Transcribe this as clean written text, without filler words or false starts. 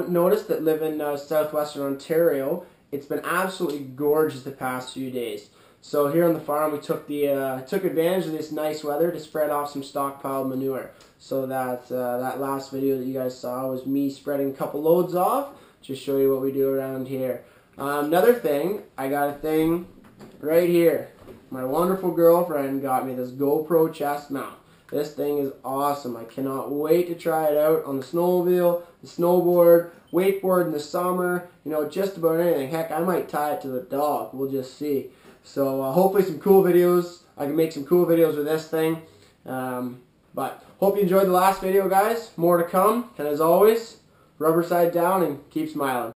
noticed that live in southwestern Ontario, it's been absolutely gorgeous the past few days. So here on the farm, we took advantage of this nice weather to spread off some stockpiled manure. So that last video that you guys saw was me spreading a couple loads off. Just show you what we do around here. Another thing, I got a thing right here. My wonderful girlfriend got me this GoPro chest mount. This thing is awesome. I cannot wait to try it out on the snowmobile, the snowboard, wakeboard in the summer, you know, just about anything. Heck, I might tie it to the dog. We'll just see. So hopefully some cool videos. I can make some cool videos with this thing. But hope you enjoyed the last video, guys. More to come. And as always, rubber side down and keep smiling.